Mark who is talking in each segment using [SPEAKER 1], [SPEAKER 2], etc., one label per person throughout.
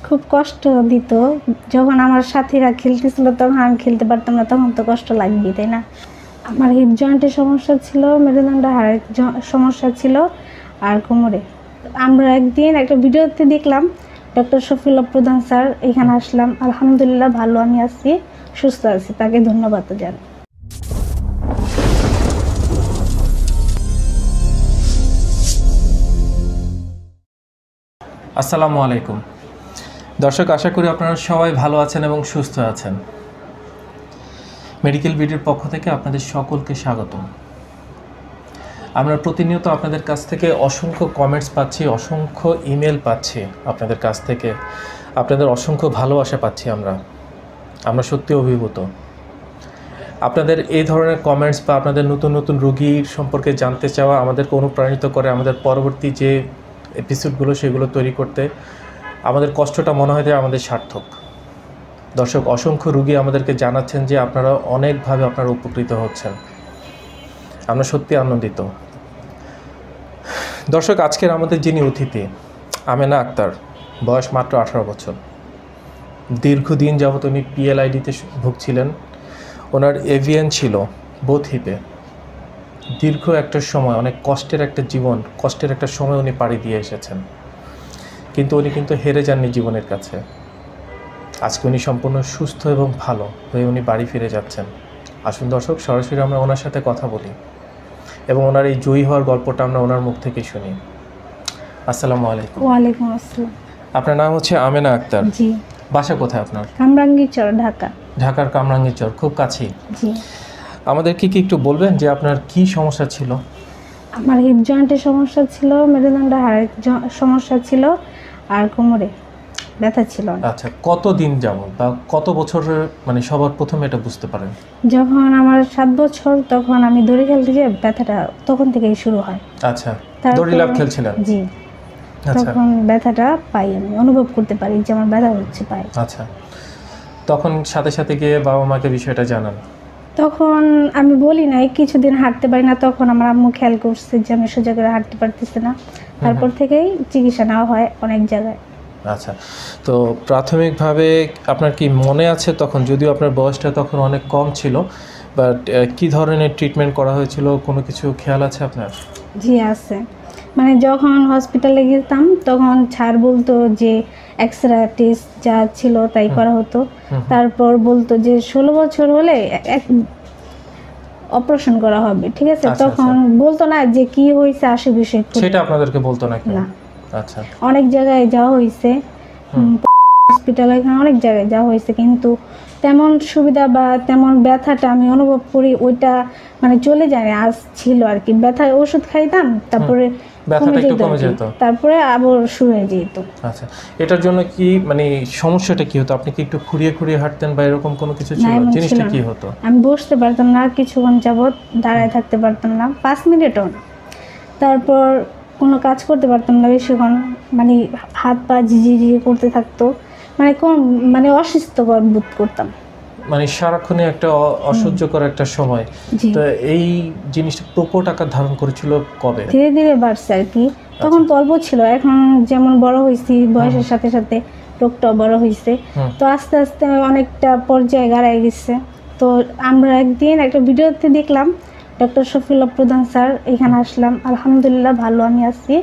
[SPEAKER 1] খুব কষ্ট দিত। যখন আমার সাথীরা খেলতেছিল তখন আমি খেলতে পারতাম না, তখন তো কষ্ট লাগবে, তাই না? আমার হিপ জয়েন্টের সমস্যা ছিল, মেরুদণ্ড হাড়ের সমস্যা ছিল, আর কোমরে। আমরা একদিন একটা ভিডিওতে দেখলাম ডক্টর শফিউল্লাহ প্রধান স্যার, এখানে আসলাম, আলহামদুলিল্লাহ ভালো আমি আছি, সুস্থ আছি, তাকে ধন্যবাদ জানাই।
[SPEAKER 2] আসসালামু আলাইকুম দর্শক, আশা করি আপনারা সবাই ভালো আছেন এবং সুস্থ আছেন। মেডিকেল ভিডিওর পক্ষ থেকে আপনাদের সকলকে স্বাগতম। আমরা প্রতিনিয়ত আপনাদের কাছ থেকে অসংখ্য কমেন্টস পাচ্ছি, অসংখ্য ইমেল পাচ্ছি আপনাদের কাছ থেকে, আপনাদের অসংখ্য ভালোবাসা পাচ্ছি। আমরা সত্যি অভিভূত। আপনাদের এই ধরনের কমেন্টস বা আপনাদের নতুন নতুন রোগীর সম্পর্কে জানতে চাওয়া আমাদেরকে অনুপ্রাণিত করে আমাদের পরবর্তী যে এপিসোডগুলো সেগুলো তৈরি করতে। আমাদের কষ্টটা মনে হয় যে আমাদের সার্থক। দর্শক, অসংখ্য রোগী আমাদেরকে জানাচ্ছেন যে আপনারা অনেকভাবে আপনারা উপকৃত হচ্ছেন। আমরা সত্যি আনন্দিত। দর্শক, আজকের আমাদের যিনি অতিথি, আমেনা আক্তার, বয়স মাত্র 18 বছর। দীর্ঘদিন যাবত উনি PLID-তে ভুগছিলেন। ওনার এভিএন ছিল বোথ হিপে। দীর্ঘ একটা সময়, অনেক কষ্টের একটা জীবন, কষ্টের একটা সময় উনি পাড়ি দিয়ে এসেছেন, কিন্তু উনি হেরে যাননি জীবনের কাছে। আজকে উনি সম্পূর্ণ সুস্থ এবং ভালো হয়ে উনি বাড়ি ফিরে যাচ্ছেন। আসুন দর্শক, সরাসরি আমরা ওনার সাথে কথা বলি এবং ওনার এই জয়ী হওয়ার গল্পটা আমরা ওনার মুখ থেকে শুনি। আসসালামু আলাইকুম।
[SPEAKER 1] ওয়ালাইকুম আসসালাম।
[SPEAKER 2] আপনার নাম হচ্ছে আমেনা আক্তার?
[SPEAKER 1] জি।
[SPEAKER 2] বাসা কোথায় আপনার?
[SPEAKER 1] কামরাঙ্গীরচর, ঢাকা।
[SPEAKER 2] ঢাকার কামরাঙ্গীরচর, খুব কাছেই।
[SPEAKER 1] জি।
[SPEAKER 2] আমাদের কি একটু বলবেন যে আপনার কি সমস্যা ছিল?
[SPEAKER 1] আমার হিপ জয়েন্টের সমস্যা ছিল, মেরুদণ্ড হাড়ের সমস্যা ছিল, আর কোমরে ব্যথা ছিল।
[SPEAKER 2] আচ্ছা, কতদিন যাবত বা কত বছরের, মানে সবার প্রথমে এটা বুঝতে পারেন?
[SPEAKER 1] যখন আমার 7 বছর, তখন আমি দড়ি খেলতে গিয়ে ব্যথাটা তখন থেকেই শুরু হয়।
[SPEAKER 2] আচ্ছা, দড়ি লাফ খেলছিলেন?
[SPEAKER 1] জি। তখন ব্যথাটা পাই, আমি অনুভব করতে পারি যে আমার ব্যথা হচ্ছে পায়ে।
[SPEAKER 2] আচ্ছা, তখন সাথে সাথে গিয়ে বাবা মাকে বিষয়টা জানান?
[SPEAKER 1] তখন আমি বলি নাই, কিছুদিন হাঁটতে পারি না, তখন আমার আম্মু খেয়াল করছে যে আমি সোজা করে হাঁটতে পারতেছি না। তারপর থেকেই চিকিৎসা নেওয়া হয় অনেক জায়গায়।
[SPEAKER 2] আচ্ছা, তো প্রাথমিকভাবে আপনার কি মনে আছে তখন, যদিও আপনার বয়সটা তখন অনেক কম ছিল, বাট কি ধরনের ট্রিটমেন্ট করা হয়েছিল, কোনো কিছু খেয়াল আছে আপনার?
[SPEAKER 1] জি আছে। মানে যখন হসপিটালে যেতাম তখন স্যার বলতো যে এক্সরে টেস্ট যা ছিল তাই করা হতো। তারপর বলতো যে 16 বছর হলে অপারেশন করা হবে, ঠিক আছে। তখন বলতো না যে কি হয়েছে আশেপাশে,
[SPEAKER 2] সেটা আপনাদেরকে বলতো না?
[SPEAKER 1] না।
[SPEAKER 2] আচ্ছা,
[SPEAKER 1] অনেক জায়গায় যাওয়া হয়েছে, হসপিটালে, এখানে অনেক জায়গায় যাওয়া হয়েছে, কিন্তু তেমন সুবিধা বা তেমন ব্যথাটা আমি অনুভব করি ওইটা মানে চলে যায় না। আজ ছিল আর কি, ব্যথা ওষুধ খাইতাম, তারপরে
[SPEAKER 2] ব্যথাটা একটু কমে যেত,
[SPEAKER 1] তারপরে আবার শুরু হয়ে যেত।
[SPEAKER 2] আচ্ছা, এটার জন্য কি মানে সমস্যাটা কি হতো? আপনি কি একটু খুঁড়িয়ে খুঁড়িয়ে হাঁটতেন বা এরকম কোনো কিছু ছিল? জিনিসটা কি হতো?
[SPEAKER 1] আমি বসতে পারতাম না, কিছুক্ষণ যাবত দাঁড়ায় থাকতে পারতাম না, 5 মিনিটও না। তারপর কোনো কাজ করতে পারতাম না বেশিক্ষণ, মানে হাত পা ঝিঝি করতে থাকতো, মানে মানে অসুস্থকর বোধ করতাম,
[SPEAKER 2] মানে সারাক্ষণে একটা অসহ্যকর একটা সময়। তো এই জিনিসটা প্রকট আকার ধারণ করেছিল কবে?
[SPEAKER 1] ধীরে ধীরে বাড়ছে আর কি। তখন তো অল্প ছিল, এখন যেমন বড় হয়েছি বয়সের সাথে সাথে রোগটাও বড় হয়েছে, তো আস্তে আস্তে অনেকটা পর্যায়ে গাড়াই গেছে। তো আমরা একদিন একটা ভিডিওতে দেখলাম ডক্টর শফিউল্লাহ প্রধান স্যার, এখানে আসলাম, আলহামদুলিল্লাহ ভালো আমি আছি,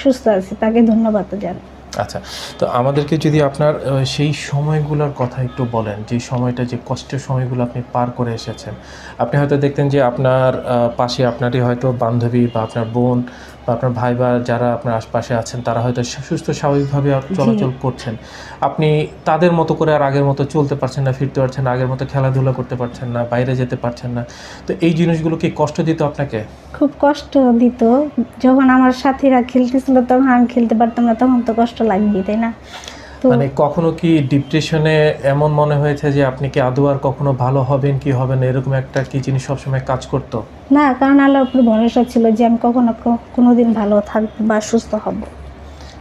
[SPEAKER 1] সুস্থ আছি, তাকে ধন্যবাদ জানাই।
[SPEAKER 2] আচ্ছা, তো আমাদেরকে যদি আপনার সেই সময়গুলোর কথা একটু বলেন, যে সময়টা, যে কষ্টের সময়গুলো আপনি পার করে এসেছেন। আপনি হয়তো দেখতেন যে আপনার পাশে আপনারই হয়তো বান্ধবী বা আপনার বোন বা আপনার ভাই বা যারা আপনার আশপাশে আছেন তারা হয়তো সুস্থ স্বাভাবিকভাবে চলাচল করছেন। আপনি তাদের মতো করে আর আগের মতো চলতে পারছেন না, ফিরতে পারছেন না, আগের মতো খেলাধুলা করতে পারছেন না, বাইরে যেতে পারছেন না। তো এই জিনিসগুলো কি কষ্ট দিত আপনাকে?
[SPEAKER 1] খুব কষ্ট দিত। যখন আমার সাথীরা খেলতেছিল তখন আমি খেলতে পারতাম না, তখন তো কষ্ট লাগবে, তাই না?
[SPEAKER 2] মানে কখনো কি ডিপ্রেশনে এমন মনে হয়েছে যে আপনি কি আদৌ আর কখনো ভালো হবেন কি হবেন না, এরকম একটা কি জিনিস সবসময় কাজ করতো?
[SPEAKER 1] না, কারণ আল্লাহর উপর ভরসা ছিল যে আমি কোনোদিন ভালো থাকবো বা সুস্থ হব।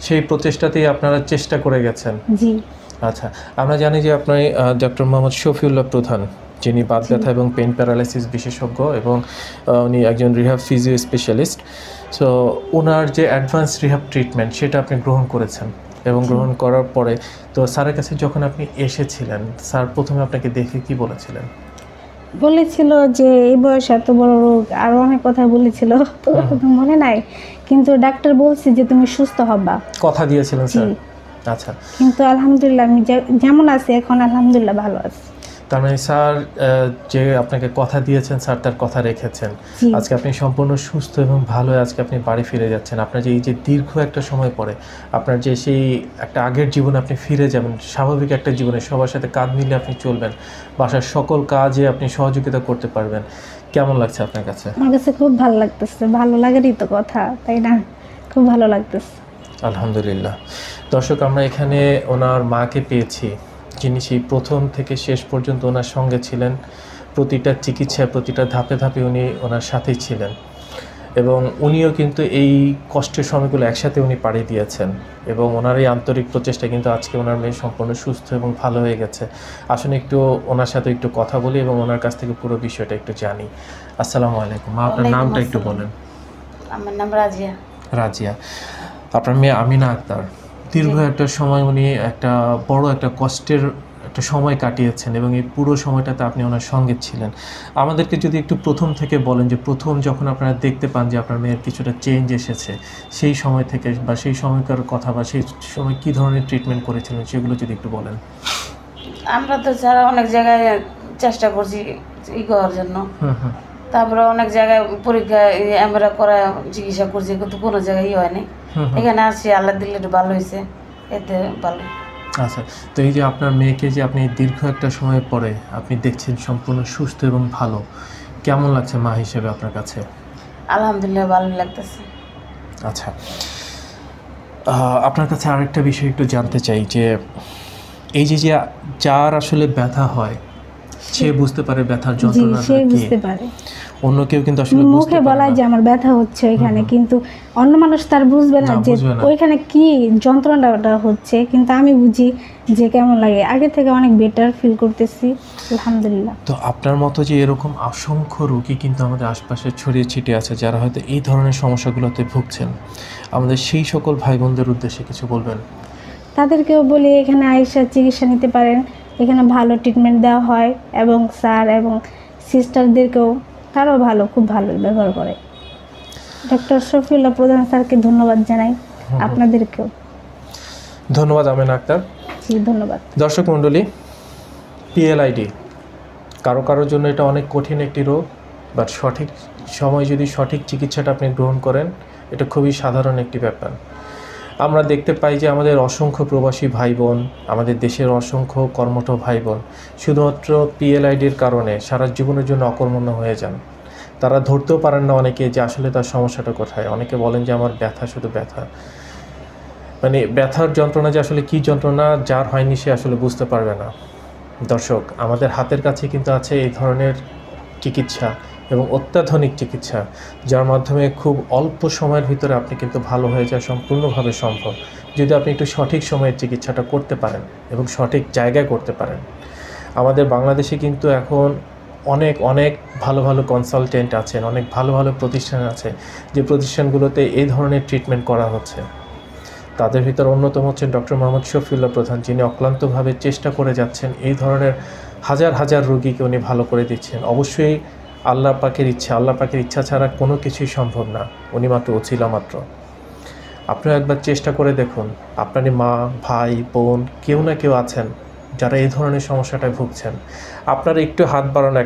[SPEAKER 2] সেই প্রচেষ্টাতেই আপনারা চেষ্টা করে গেছেন?
[SPEAKER 1] জি।
[SPEAKER 2] আচ্ছা, আমরা জানি যে আপনি ডক্টর মোহাম্মদ শফিউল্লাহ প্রধান, যিনি বাত ব্যথা এবং পেইন প্যারালাইসিস বিশেষজ্ঞ এবং উনি একজন রিহাব ফিজিও স্পেশালিস্ট। সো ওনার যে অ্যাডভান্স রিহাব ট্রিটমেন্ট সেটা আপনি গ্রহণ করেছেন। এবং গ্রহণ করার পরে তো স্যারের কাছে যখন আপনি এসেছিলেন, স্যার প্রথমে আপনাকে দেখে কি বলেছিলেন?
[SPEAKER 1] বলেছিল যে এই বয়সে এত বড় রোগ, আরো অনেক কথা বলেছিল, তো কথা মনে নাই, কিন্তু ডাক্তার বলছে যে তুমি সুস্থ হবা।
[SPEAKER 2] কথা দিয়েছিলেন
[SPEAKER 1] জি।
[SPEAKER 2] স্যার? আচ্ছা,
[SPEAKER 1] কিন্তু আলহামদুলিল্লাহ আমি যেমন আছি এখন আলহামদুলিল্লাহ ভালো আছি।
[SPEAKER 2] তার মানে স্যার যে আপনাকে কথা দিয়েছেন, স্যার তার কথা রেখেছেন।
[SPEAKER 1] জি।
[SPEAKER 2] আজকে আপনি সম্পূর্ণ সুস্থ এবং ভালো হয়ে আজকে আপনি বাড়ি ফিরে যাচ্ছেন। আপনার যে এই যে দীর্ঘ একটা সময় পরে আপনার যে সেই একটা আগের জীবনে আপনি ফিরে যাবেন, স্বাভাবিক একটা জীবনে সবার সাথে কাঁধ মিলিয়ে আপনি চলবেন, বাসার সকল কাজে আপনি সহযোগিতা করতে পারবেন। কেমন লাগছে আপনার কাছে?
[SPEAKER 1] আমার কাছে খুব ভালো লাগতেছে, ভালো লাগারই তো কথা, তাই না? খুব ভালো লাগতেছে।
[SPEAKER 2] আলহামদুলিল্লাহ। দর্শক, আমরা এখানে ওনার মাকে পেয়েছি, যিনি সেই প্রথম থেকে শেষ পর্যন্ত ওনার সঙ্গে ছিলেন। প্রতিটা চিকিৎসায় প্রতিটা ধাপে ধাপে উনি ওনার সাথেই ছিলেন এবং উনিও কিন্তু এই কষ্টের সময়গুলো একসাথে উনি পাড়ি দিয়েছেন এবং ওনার এই আন্তরিক প্রচেষ্টা কিন্তু আজকে ওনার মেয়ে সম্পূর্ণ সুস্থ এবং ভালো হয়ে গেছে। আসলে একটু ওনার সাথে একটু কথা বলি এবং ওনার কাছ থেকে পুরো বিষয়টা একটু জানি। আসসালামু আলাইকুম মা, আপনার নামটা একটু বলেন।
[SPEAKER 3] আমার নাম রাজিয়া।
[SPEAKER 2] রাজিয়া, আপনার মেয়ে আমিনা আক্তার দীর্ঘ একটা সময় উনি একটা বড় একটা কষ্টের একটা সময় কাটিয়েছেন এবং এই পুরো সময়টাতে আপনি ওনার সঙ্গে ছিলেন। আমাদেরকে যদি একটু প্রথম থেকে বলেন যে প্রথম যখন আপনারা দেখতে পান যে আপনার মেয়ের কিছুটা চেঞ্জ এসেছে, সেই সময় থেকে বা সেই সময়কার কথা বা সেই সময় কী ধরনের ট্রিটমেন্ট করেছিলেন সেগুলো যদি একটু বলেন।
[SPEAKER 3] আমরা তো যারা অনেক জায়গায় চেষ্টা করছি ই করার জন্য, তারপরে অনেক জায়গায় পরীক্ষা আমরা করা চিকিৎসা করছি, কিন্তু কোনো জায়গায় ই হয়নি। এখানে আসছি, আল্লাহ দিলে একটু ভালো হয়েছে, এতে ভালো।
[SPEAKER 2] আচ্ছা, তো এই যে আপনার মেয়েকে যে আপনি দীর্ঘ একটা সময় পরে আপনি দেখছেন সম্পূর্ণ সুস্থ এবং ভালো, কেমন লাগছে মা হিসেবে আপনার কাছে?
[SPEAKER 3] আলহামদুলিল্লাহ ভালো লাগতেছে।
[SPEAKER 2] আচ্ছা, আপনার কাছে আরেকটা বিষয় একটু জানতে চাই যে এই যে যে যার আসলে ব্যথা হয় সে বুঝতে পারে ব্যথার
[SPEAKER 1] জি,
[SPEAKER 2] যন্ত্রণা
[SPEAKER 1] সে
[SPEAKER 2] কি,
[SPEAKER 1] বুঝতে পারে।
[SPEAKER 2] অন্য কেউ কিন্তু আসলে বুঝতে
[SPEAKER 1] মুখে
[SPEAKER 2] পারে
[SPEAKER 1] বলা
[SPEAKER 2] না।
[SPEAKER 1] যে আমার ব্যথা হচ্ছে ওইখানে, কিন্তু অন্য মানুষ তার বুঝবে না
[SPEAKER 2] না,
[SPEAKER 1] যে
[SPEAKER 2] বুঝবে না।
[SPEAKER 1] ওইখানে কি যন্ত্রণাটা হচ্ছে, কিন্তু আমি বুঝি যে কেমন লাগে। আগে থেকে অনেক বেটার ফিল করতেছি আলহামদুলিল্লাহ।
[SPEAKER 2] তো আপনার মতো যে এরকম অসংখ্য রোগী কিন্তু আমাদের আশপাশে ছড়িয়ে ছিটিয়ে আছে যারা হয়তো এই ধরনের সমস্যাগুলোতে ভুগছেন, আমাদের সেই সকল ভাই বোনদের উদ্দেশ্যে কিছু বলবেন?
[SPEAKER 1] তাদেরকেও বলি এখানে আইসা চিকিৎসা নিতে পারেন, এখানে ভালো ট্রিটমেন্ট দেওয়া হয় এবং স্যার এবং সিস্টারদেরকেও তারাও ভালো, খুব ভালো ব্যবহার করে। ডক্টর শফিউল্লাহ প্রধান স্যারকে ধন্যবাদ জানাই, আপনাদেরকেও
[SPEAKER 2] ধন্যবাদ আমিনা আক্তার।
[SPEAKER 1] জি, ধন্যবাদ।
[SPEAKER 2] দর্শক মণ্ডলী, পিএলআইডি কারো কারোর জন্য এটা অনেক কঠিন একটি রোগ, বাট সঠিক সময় যদি সঠিক চিকিৎসাটা আপনি গ্রহণ করেন এটা খুবই সাধারণ একটি ব্যাপার। আমরা দেখতে পাই যে আমাদের অসংখ্য প্রবাসী ভাই বোন, আমাদের দেশের অসংখ্য কর্মঠ ভাই বোন শুধুমাত্র পিএলআইডির কারণে সারা জীবনের জন্য অকর্মণ্য হয়ে যান। তারা ধরতেও পারেন না অনেকে যে আসলে তার সমস্যাটা কোথায়। অনেকে বলেন যে আমার ব্যথা শুধু ব্যথা, মানে ব্যথার যন্ত্রণা যে আসলে কী যন্ত্রণা যার হয়নি সে আসলে বুঝতে পারবে না। দর্শক, আমাদের হাতের কাছে কিন্তু আছে এই ধরনের চিকিৎসা এবং অত্যাধুনিক চিকিৎসা, যার মাধ্যমে খুব অল্প সময়ের ভিতরে আপনি কিন্তু ভালো হয়ে যাওয়া সম্পূর্ণভাবে সম্ভব, যদি আপনি একটু সঠিক সময়ে চিকিৎসাটা করতে পারেন এবং সঠিক জায়গায় করতে পারেন। আমাদের বাংলাদেশে কিন্তু এখন অনেক অনেক ভালো ভালো কনসালটেন্ট আছেন, অনেক ভালো ভালো প্রতিষ্ঠান আছে যে প্রতিষ্ঠানগুলোতে এই ধরনের ট্রিটমেন্ট করা হচ্ছে। তাদের ভিতর অন্যতম হচ্ছেন ডক্টর মোহাম্মদ শফিউল্লাহ প্রধান, যিনি অক্লান্তভাবে চেষ্টা করে যাচ্ছেন এই ধরনের হাজার হাজার রোগীকে উনি ভালো করে দিচ্ছেন। অবশ্যই আল্লাহ পাকের ইচ্ছা, আল্লাহ পাকের ইচ্ছা ছাড়া কোনো কিছুই সম্ভব না, উনি মাত্র ওছিলা মাত্র। আপনিও একবার চেষ্টা করে দেখুন, আপনারই মা, ভাই, বোন কেউ না কেউ আছেন যারা এই ধরনের সমস্যাটায় ভুগছেন। আপনারা একটু হাত বাড়ানো,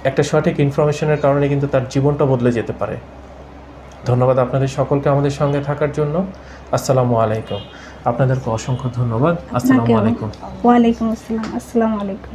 [SPEAKER 2] একটা সঠিক ইনফরমেশনের কারণে কিন্তু তার জীবনটা বদলে যেতে পারে। ধন্যবাদ আপনাদের সকলকে আমাদের সঙ্গে থাকার জন্য। আসসালামু আলাইকুম। আপনাদেরকে অসংখ্য ধন্যবাদ। আসসালামু আলাইকুম।
[SPEAKER 1] ওয়ালাইকুম আসসালাম। আসসালামু আলাইকুম।